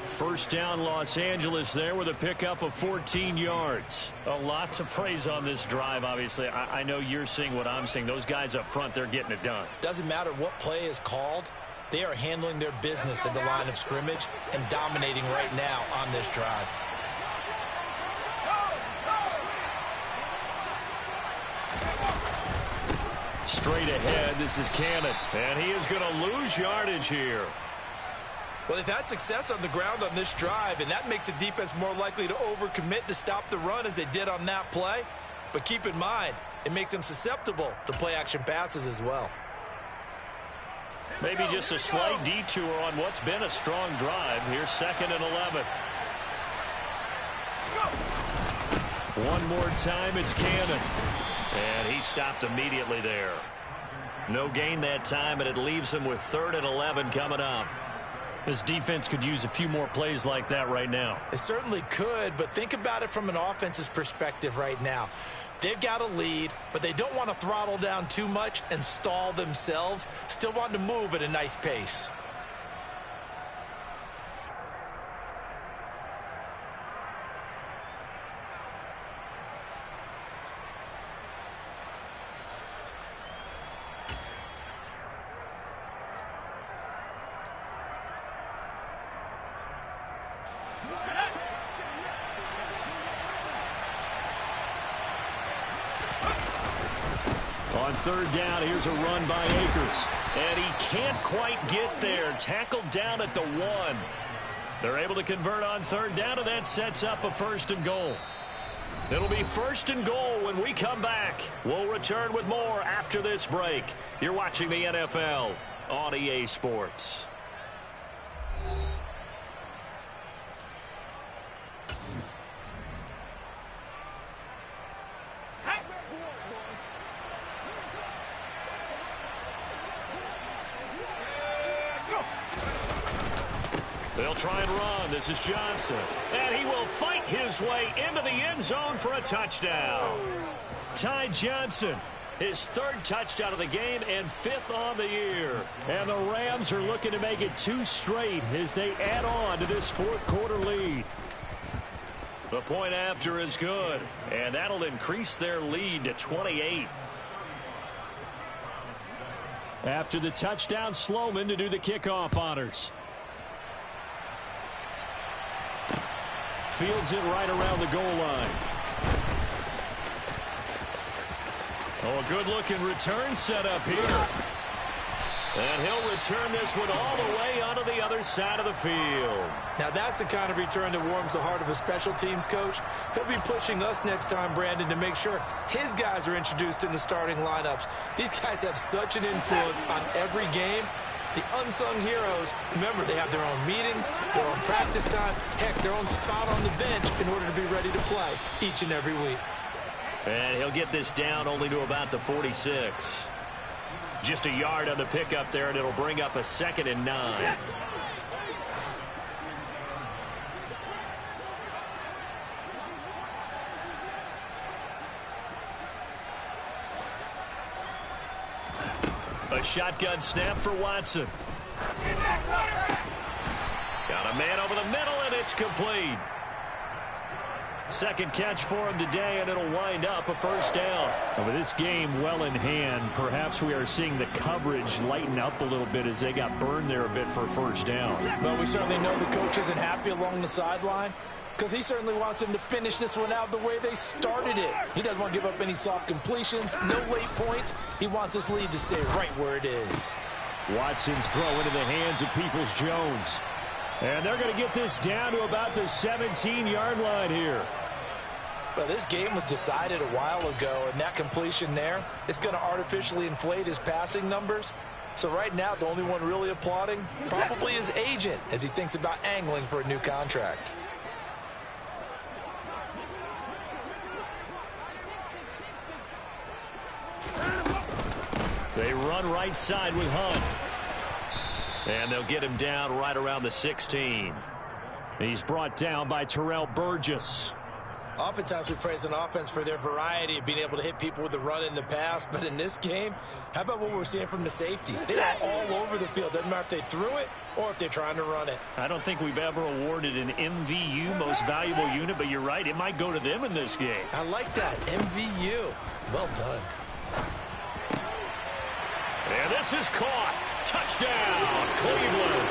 A: First down, Los Angeles there with a pickup of 14 yards. A lot to praise on this drive, obviously. I know you're seeing what I'm seeing. Those guys up front, they're getting it done.
B: Doesn't matter what play is called. They are handling their business at the line of scrimmage and dominating right now on this drive.
A: Straight ahead, this is Cannon. And he is going to lose yardage here.
B: Well, they've had success on the ground on this drive, and that makes the defense more likely to overcommit to stop the run as they did on that play. But keep in mind, it makes them susceptible to play-action passes as well.
A: Maybe just a slight detour on what's been a strong drive. Here's 2nd and 11. One more time, it's Cannon. And he stopped immediately there. No gain that time, and it leaves him with 3rd and 11 coming up. This defense could use a few more plays like that right now.
B: It certainly could, but think about it from an offense's perspective right now. They've got a lead, but they don't want to throttle down too much and stall themselves. Still want to move at a nice pace.
A: On 3rd down, here's a run by Akers. And he can't quite get there. Tackled down at the 1. They're able to convert on 3rd down, and that sets up a 1st and goal. It'll be 1st and goal when we come back. We'll return with more after this break. You're watching the NFL on EA Sports. They'll try and run. This is Johnson. And he will fight his way into the end zone for a touchdown. Ty Johnson, his 3rd touchdown of the game and 5th on the year. And the Rams are looking to make it 2 straight as they add on to this 4th quarter lead. The point after is good, and that'll increase their lead to 28. After the touchdown, Sloman to do the kickoff honors. Fields it right around the goal line. Oh, a good-looking return set up here. And he'll return this one all the way onto the other side of the field.
B: Now, that's the kind of return that warms the heart of a special teams coach. He'll be pushing us next time, Brandon, to make sure his guys are introduced in the starting lineups. These guys have such an influence on every game. The unsung heroes, remember, they have their own meetings, their own practice time, heck, their own spot on the bench in order to be ready to play each and every week.
A: And he'll get this down only to about the 46. Just a yard on the pickup there, and it'll bring up a 2nd and 9. A shotgun snap for Watson. Got a man over the middle, and it's complete. 2nd catch for him today, and it'll wind up a 1st down. And with this game well in hand, perhaps we are seeing the coverage lighten up a little bit as they got burned there a bit for a 1st down.
B: Well, we certainly know the coach isn't happy along the sideline because he certainly wants them to finish this one out the way they started it. He doesn't want to give up any soft completions, no late points. He wants this lead to stay right where it is.
A: Watson's throw into the hands of Peoples-Jones. And they're going to get this down to about the 17-yard line here.
B: Well, this game was decided a while ago, and that completion there is going to artificially inflate his passing numbers. So right now, the only one really applauding probably his agent as he thinks about angling for a new contract.
A: They run right side with Hunt. And they'll get him down right around the 16. He's brought down by Terrell Burgess.
B: Oftentimes we praise an offense for their variety of being able to hit people with the run in the pass. But in this game, how about what we're seeing from the safeties? They are all over the field. Doesn't matter if they threw it or if they're trying to run it.
A: I don't think we've ever awarded an MVU, most valuable unit, but you're right. It might go to them in this game.
B: I like that. MVU. Well done.
A: And this is caught. Touchdown, Cleveland.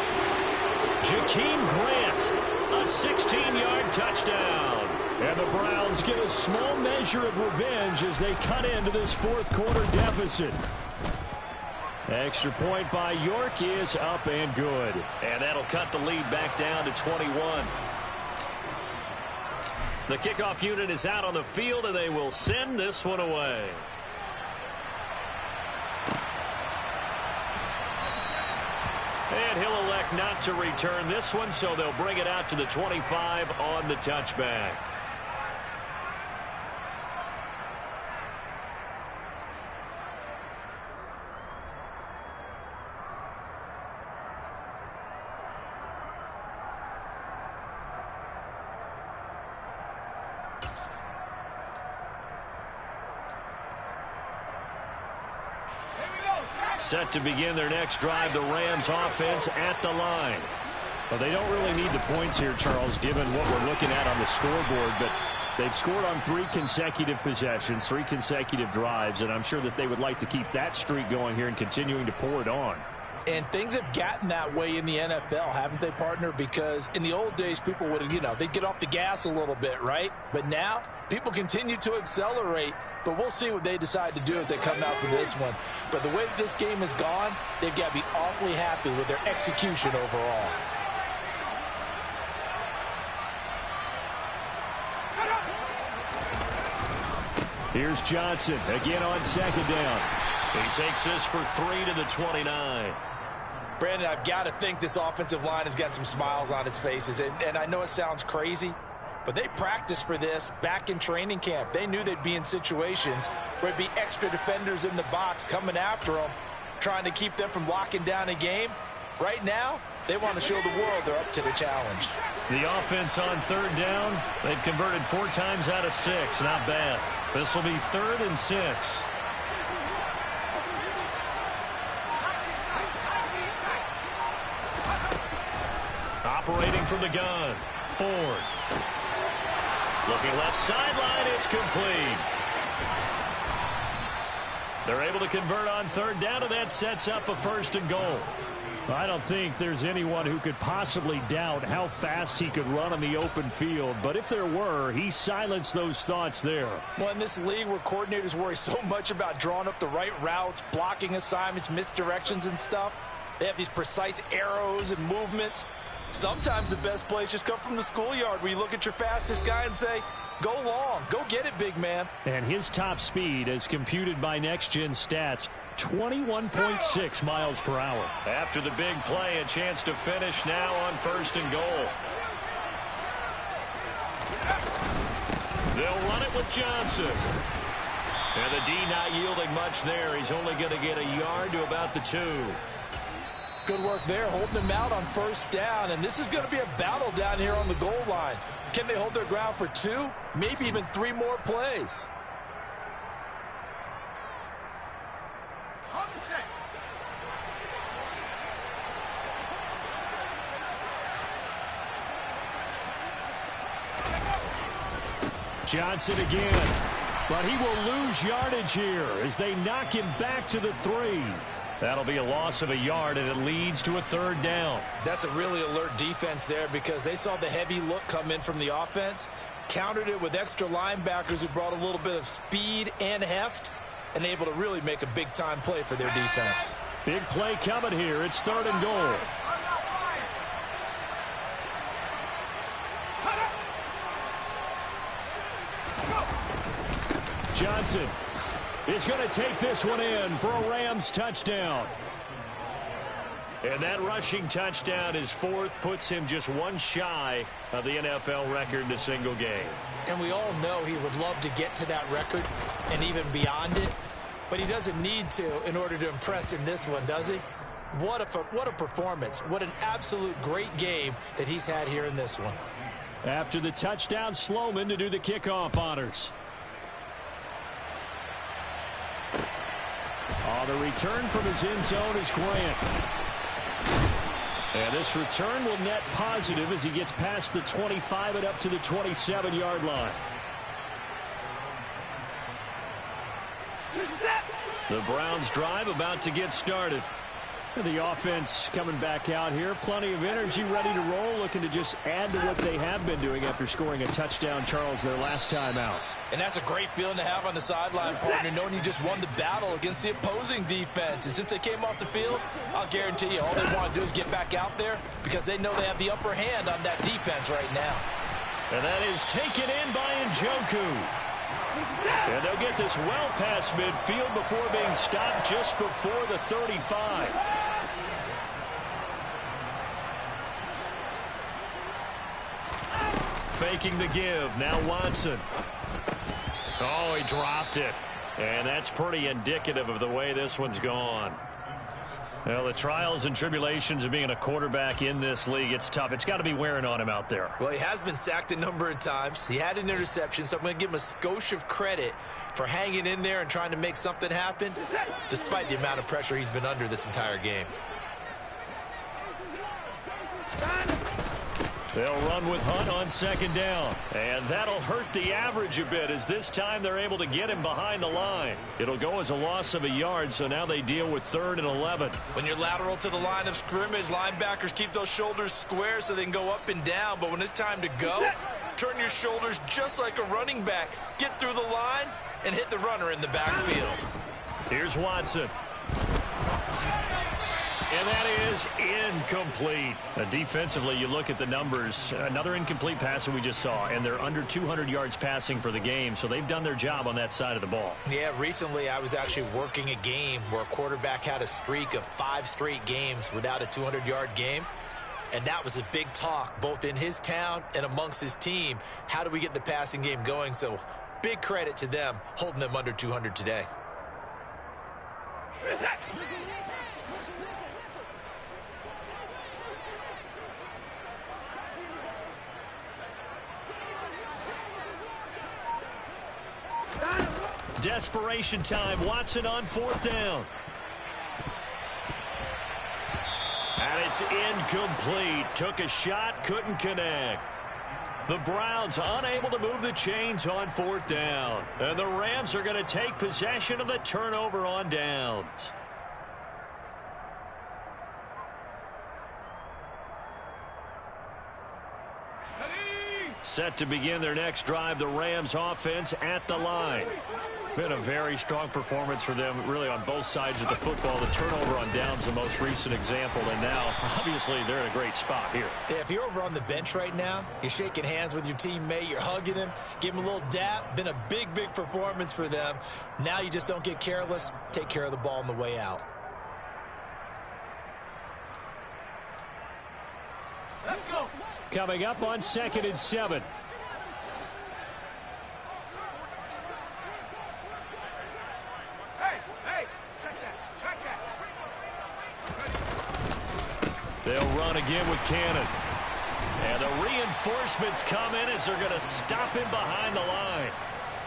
A: Jakeem Grant, a 16-yard touchdown. And the Browns get a small measure of revenge as they cut into this fourth-quarter deficit. Extra point by York is up and good. And that'll cut the lead back down to 21. The kickoff unit is out on the field, and they will send this one away. And he'll elect not to return this one, so they'll bring it out to the 25 on the touchback. Set to begin their next drive, the Rams offense at the line. Well, they don't really need the points here, Charles, given what we're looking at on the scoreboard, but they've scored on 3 consecutive possessions, 3 consecutive drives, and I'm sure that they would like to keep that streak going here and continuing to pour it on.
B: And things have gotten that way in the NFL, haven't they, partner? Because in the old days, people would, they'd get off the gas a little bit, right? But now, people continue to accelerate, but we'll see what they decide to do as they come out for this one. But the way that this game has gone, they've got to be awfully happy with their execution overall.
A: Here's Johnson, again on second down. He takes this for 3 to the 29.
B: Brandon, I've got to think this offensive line has got some smiles on its faces. And I know it sounds crazy, but they practiced for this back in training camp. They knew they'd be in situations where there'd be extra defenders in the box coming after them, trying to keep them from locking down a game. Right now, they want to show the world they're up to the challenge.
A: The offense on third down, they've converted 4 times out of 6. Not bad. This will be 3rd and 6. Operating from the gun, Ford. Looking left sideline, it's complete. They're able to convert on third down, and that sets up a 1st and goal. I don't think there's anyone who could possibly doubt how fast he could run on the open field, but if there were, he silenced those thoughts there.
B: Well, in this league where coordinators worry so much about drawing up the right routes, blocking assignments, misdirections and stuff, they have these precise arrows and movements. Sometimes the best plays just come from the schoolyard where you look at your fastest guy and say, go long, go get it, big man.
A: And his top speed, as computed by Next Gen Stats, 21.6 miles per hour. After the big play, a chance to finish now on 1st and goal. They'll run it with Johnson. And the D not yielding much there. He's only going to get a yard to about the 2.
B: Good work there, holding them out on 1st down. And this is going to be a battle down here on the goal line. Can they hold their ground for 2, maybe even 3 more plays?
A: Johnson again, but he will lose yardage here as they knock him back to the 3. That'll be a loss of a yard, and it leads to a 3rd down.
B: That's a really alert defense there because they saw the heavy look come in from the offense, countered it with extra linebackers who brought a little bit of speed and heft, and able to really make a big-time play for their defense.
A: Big play coming here. It's 3rd and goal. Johnson is going to take this one in for a Rams touchdown. And that rushing touchdown is 4th, puts him just 1 shy of the NFL record in a single game.
B: And we all know he would love to get to that record and even beyond it. but he doesn't need to in order to impress in this one, does he? What a performance. What an absolute great game that he's had here in this one.
A: After the touchdown, Sloman to do the kickoff honors. On the return from his end zone is Grant. And this return will net positive as he gets past the 25 and up to the 27-yard line. The Browns drive about to get started. The offense coming back out here. Plenty of energy, ready to roll, looking to just add to what they have been doing after scoring a touchdown, Charles, their last time out.
B: And that's a great feeling to have on the sideline, partner, knowing you just won the battle against the opposing defense. And since they came off the field, I'll guarantee you all they want to do is get back out there because they know they have the upper hand on that defense right now.
A: And that is taken in by Njoku. And they'll get this well past midfield before being stopped just before the 35. Faking the give. Now Watson. Oh, he dropped it. And that's pretty indicative of the way this one's gone. Well, the trials and tribulations of being a quarterback in this league, it's tough. It's got to be wearing on him out there.
B: Well, he has been sacked a number of times. He had an interception, so I'm going to give him a skosh of credit for hanging in there and trying to make something happen, despite the amount of pressure he's been under this entire game.
A: They'll run with Hunt on second down. And that'll hurt the average a bit as this time they're able to get him behind the line. It'll go as a loss of a yard, so now they deal with 3rd and 11.
B: When you're lateral to the line of scrimmage, linebackers keep those shoulders square so they can go up and down. But when it's time to go, turn your shoulders just like a running back. Get through the line and hit the runner in the backfield.
A: Here's Watson. And that is incomplete. Defensively, you look at the numbers. Another incomplete pass that we just saw, and they're under 200 yards passing for the game, so they've done their job on that side of the ball.
B: Yeah, recently I was actually working a game where a quarterback had a streak of 5 straight games without a 200-yard game, and that was a big talk both in his town and amongst his team. How do we get the passing game going? So big credit to them holding them under 200 today.
A: Desperation time. Watson on 4th down. And it's incomplete. Took a shot, couldn't connect. The Browns unable to move the chains on 4th down. And the Rams are going to take possession of the turnover on downs. Set to begin their next drive, the Rams offense at the line. Been a very strong performance for them, really, on both sides of the football. The turnover on downs, the most recent example, and now, obviously, they're in a great spot here.
B: Yeah, if you're over on the bench right now, you're shaking hands with your teammate, you're hugging him, give him a little dap. Been a big, big performance for them. Now you just don't get careless. Take care of the ball on the way out.
A: Let's go. Coming up on 2nd and 7. They'll run again with Cannon. And the reinforcements come in as they're going to stop him behind the line.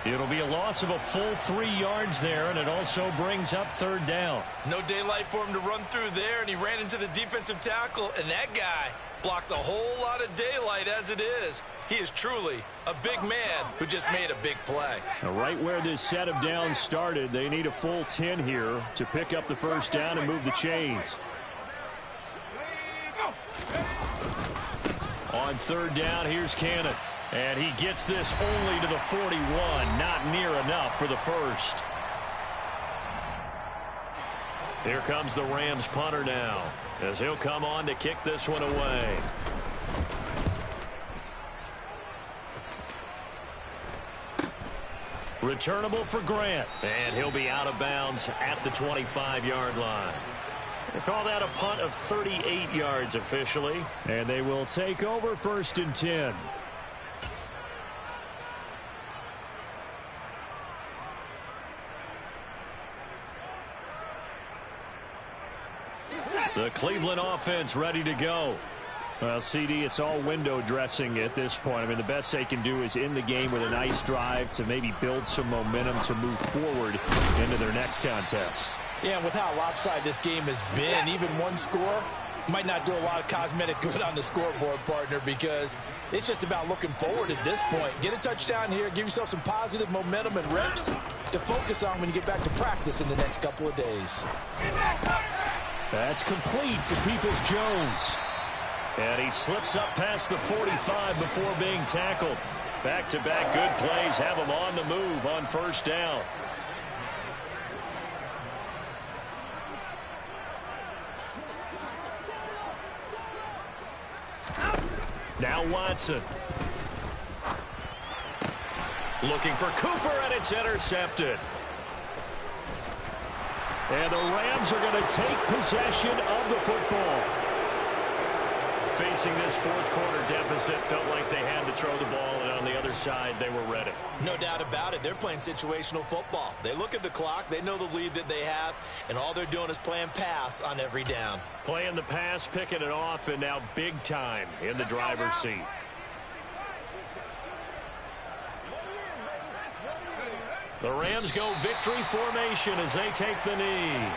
A: It'll be a loss of a full 3 yards there, and it also brings up 3rd down.
B: No daylight for him to run through there, and he ran into the defensive tackle, and that guy blocks a whole lot of daylight as it is. He is truly a big man who just made a big play.
A: Now, right where this set of downs started, they need a full 10 here to pick up the 1st down and move the chains. On 3rd down, here's Cannon. And he gets this only to the 41. Not near enough for the 1st. Here comes the Rams punter now, as he'll come on to kick this one away. Returnable for Grant. And he'll be out of bounds at the 25-yard line. They call that a punt of 38 yards officially. And they will take over 1st and 10. Cleveland offense ready to go.
C: Well, CD, it's all window dressing at this point. I mean, the best they can do is end the game with a nice drive to maybe build some momentum to move forward into their next contest.
B: Yeah, and with how lopsided this game has been, even one score might not do a lot of cosmetic good on the scoreboard, partner, because it's just about looking forward at this point. Get a touchdown here, give yourself some positive momentum and reps to focus on when you get back to practice in the next couple of days.
A: That's complete to Peoples-Jones. And he slips up past the 45 before being tackled. Back-to-back good plays have him on the move on first down. Now Watson. Looking for Cooper, and it's intercepted. And the Rams are going to take possession of the football. Facing this fourth quarter deficit, felt like they had to throw the ball, and on the other side, they were ready.
D: No doubt about it. They're playing situational football. They look at the clock, they know the lead that they have, and all they're doing is playing pass on every down.
A: Playing the pass, picking it off, and now big time in the driver's seat. The Rams go victory formation as they take the knee.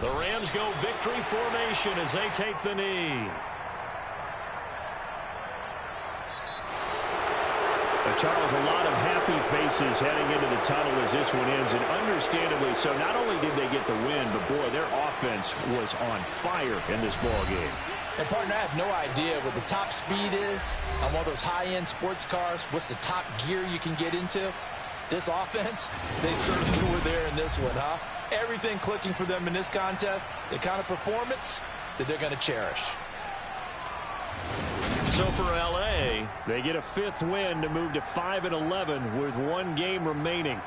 A: The Rams go victory formation as they take the knee.
C: Charles, a lot of happy faces heading into the tunnel as this one ends, and understandably so. Not only did they get the win, but boy, their offense was on fire in this ball game.
B: And partner, I have no idea what the top speed is on one of those high-end sports cars. What's the top gear you can get into? This offense, they certainly were there in this one, huh? Everything clicking for them in this contest, the kind of performance that they're going to cherish.
A: So for LA,
C: they get a fifth win to move to 5-11 with one game remaining.